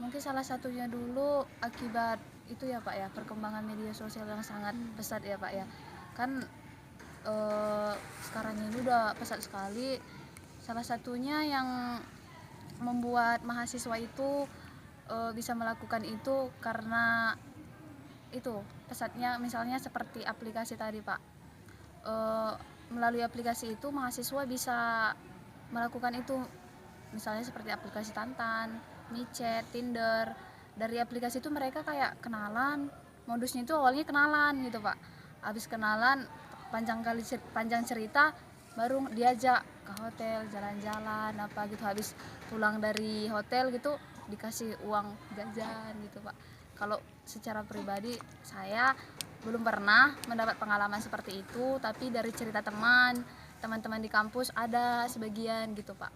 Mungkin salah satunya dulu akibat itu ya Pak ya, perkembangan media sosial yang sangat pesat ya Pak ya. Kan sekarang ini udah pesat sekali. Salah satunya yang membuat mahasiswa itu bisa melakukan itu karena itu pesatnya, misalnya seperti aplikasi tadi Pak. Melalui aplikasi itu mahasiswa bisa melakukan itu, misalnya seperti aplikasi Tantan, micet, Tinder. Dari aplikasi itu mereka kayak kenalan, modusnya itu awalnya kenalan gitu Pak. Habis kenalan panjang cerita baru diajak ke hotel, jalan-jalan apa gitu. Habis pulang dari hotel gitu dikasih uang jajan gitu Pak. Kalau secara pribadi saya belum pernah mendapat pengalaman seperti itu, tapi dari cerita teman-teman di kampus ada sebagian gitu Pak.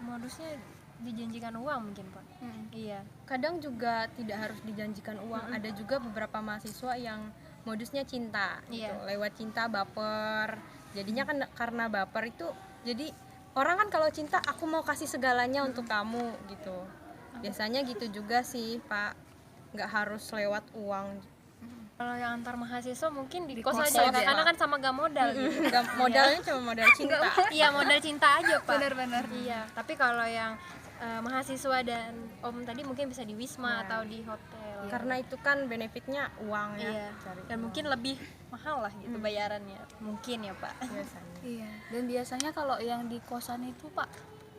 Modusnya dijanjikan uang mungkin Pak. Iya, kadang juga tidak harus dijanjikan uang. Ada juga beberapa mahasiswa yang modusnya cinta gitu. Lewat cinta baper. Jadinya kan karena baper itu, jadi orang kan kalau cinta aku mau kasih segalanya untuk kamu gitu. Biasanya gitu juga sih Pak, nggak harus lewat uang. Kalau yang antar mahasiswa mungkin di kos aja, karena kan sama gak modal gitu. Modalnya cuma modal cinta. Iya, modal cinta aja Pak. Benar-benar. Iya, tapi kalau yang mahasiswa dan Om tadi mungkin bisa di Wisma atau di hotel. Karena itu kan benefitnya uang ya. Dan mungkin lebih mahal lah gitu bayarannya. Mungkin ya Pak. Biasanya. Iya. Dan biasanya kalau yang di kosan itu Pak,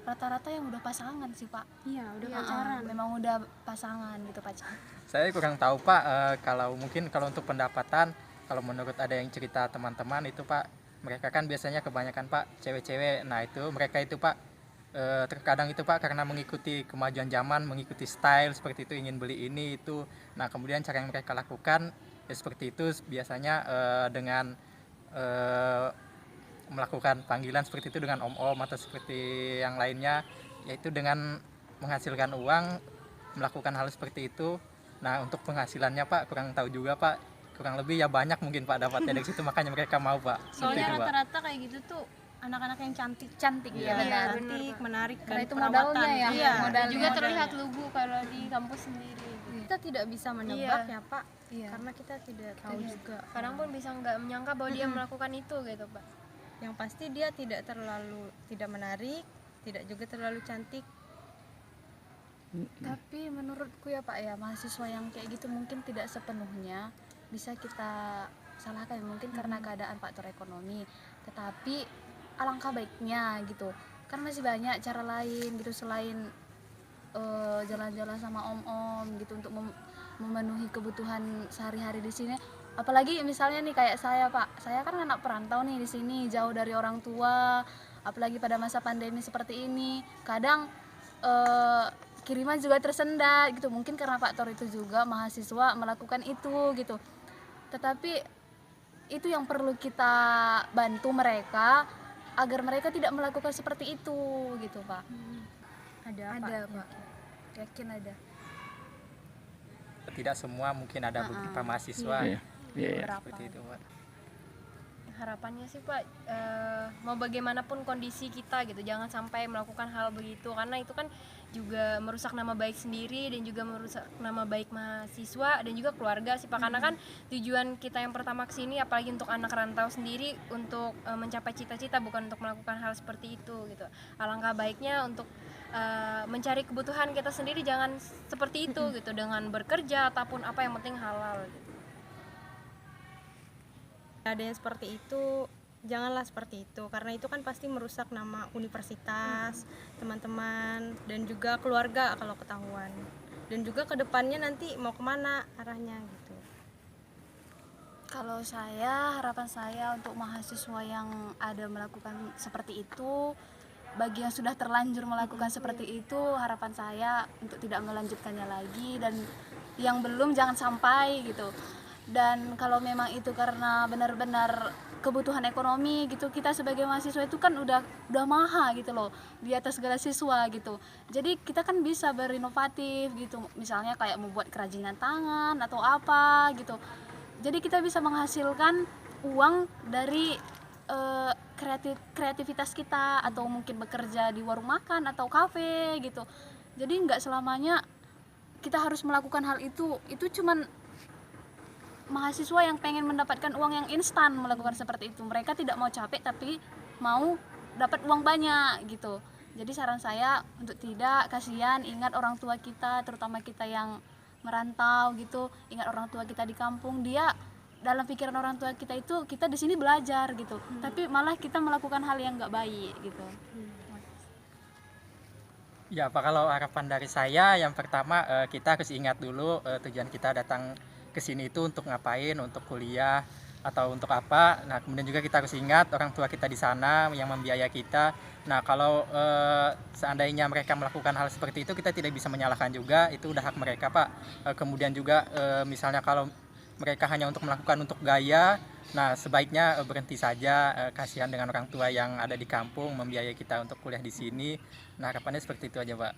rata-rata yang udah pasangan sih Pak. Iya, udah pacaran. Memang udah pasangan gitu pacaran. Saya kurang tahu Pak, kalau untuk pendapatan, kalau menurut ada yang cerita teman-teman itu Pak, mereka kan biasanya kebanyakan Pak cewek-cewek. Nah itu mereka itu Pak terkadang itu Pak karena mengikuti kemajuan zaman, mengikuti style seperti itu, ingin beli ini itu. Nah kemudian cara yang mereka lakukan ya seperti itu, biasanya dengan melakukan panggilan seperti itu dengan om-om atau seperti yang lainnya, yaitu dengan menghasilkan uang melakukan hal seperti itu. Nah untuk penghasilannya Pak kurang tahu juga Pak, kurang lebih ya banyak mungkin Pak dapatnya dari situ, makanya mereka mau Pak. Soalnya rata-rata kayak gitu tuh anak-anak yang cantik ya, cantik, menarik, karena itu modalnya ya. Iya, modalnya juga terlihat lugu kalau di kampus sendiri. Kita tidak bisa menebak ya Pak, karena kita tidak tahu juga. Kadang pun bisa nggak menyangka bahwa dia melakukan itu gitu Pak. Yang pasti dia tidak menarik, tidak juga terlalu cantik. Tapi menurutku ya Pak ya, mahasiswa yang kayak gitu mungkin tidak sepenuhnya bisa kita salahkan, mungkin karena keadaan faktor ekonomi. Tetapi alangkah baiknya gitu, kan masih banyak cara lain gitu selain jalan-jalan sama om-om gitu untuk memenuhi kebutuhan sehari-hari di sini. Apalagi misalnya nih kayak saya Pak, saya kan anak perantau nih di sini, jauh dari orang tua, apalagi pada masa pandemi seperti ini, kadang kiriman juga tersendat gitu, mungkin karena faktor itu juga mahasiswa melakukan itu gitu. Tetapi itu yang perlu kita bantu mereka agar mereka tidak melakukan seperti itu gitu Pak. Ada Pak, yakin ada. Tidak semua, mungkin ada beberapa mahasiswa seperti itu Pak. Harapannya sih Pak, mau bagaimanapun kondisi kita gitu, jangan sampai melakukan hal begitu, karena itu kan juga merusak nama baik sendiri dan juga merusak nama baik mahasiswa dan juga keluarga sih Pak. Karena kan tujuan kita yang pertama kesini, apalagi untuk anak rantau sendiri, untuk mencapai cita-cita, bukan untuk melakukan hal seperti itu gitu. Alangkah baiknya untuk mencari kebutuhan kita sendiri, jangan seperti itu gitu, dengan bekerja ataupun apa, yang penting halal gitu. Ada yang seperti itu, janganlah seperti itu, karena itu kan pasti merusak nama universitas, teman-teman, dan juga keluarga kalau ketahuan. Dan juga kedepannya nanti mau kemana arahnya gitu. Kalau saya, harapan saya untuk mahasiswa yang ada melakukan seperti itu, bagi yang sudah terlanjur melakukan seperti itu, harapan saya untuk tidak melanjutkannya lagi, dan yang belum jangan sampai gitu. Dan kalau memang itu karena benar-benar kebutuhan ekonomi gitu, kita sebagai mahasiswa itu kan udah mahal gitu loh, di atas segala siswa gitu. Jadi kita kan bisa berinovatif gitu, misalnya kayak membuat kerajinan tangan atau apa gitu. Jadi kita bisa menghasilkan uang dari kreativitas kita, atau mungkin bekerja di warung makan atau kafe gitu. Jadi nggak selamanya kita harus melakukan hal itu cuman mahasiswa yang pengen mendapatkan uang yang instan melakukan seperti itu. Mereka tidak mau capek tapi mau dapat uang banyak gitu. Jadi saran saya untuk tidak, kasihan, ingat orang tua kita, terutama kita yang merantau gitu, ingat orang tua kita di kampung. Dia dalam pikiran orang tua kita itu kita di sini belajar gitu, tapi malah kita melakukan hal yang nggak baik gitu. Ya Pak, kalau harapan dari saya yang pertama kita harus ingat dulu tujuan kita datang ke sini itu untuk ngapain, untuk kuliah atau untuk apa. Nah, kemudian juga kita harus ingat orang tua kita di sana yang membiayai kita. Nah, kalau seandainya mereka melakukan hal seperti itu, kita tidak bisa menyalahkan juga, itu udah hak mereka Pak. Kemudian juga misalnya kalau mereka hanya untuk melakukan untuk gaya, nah sebaiknya berhenti saja. Kasihan dengan orang tua yang ada di kampung membiayai kita untuk kuliah di sini. Nah, harapannya seperti itu aja Pak.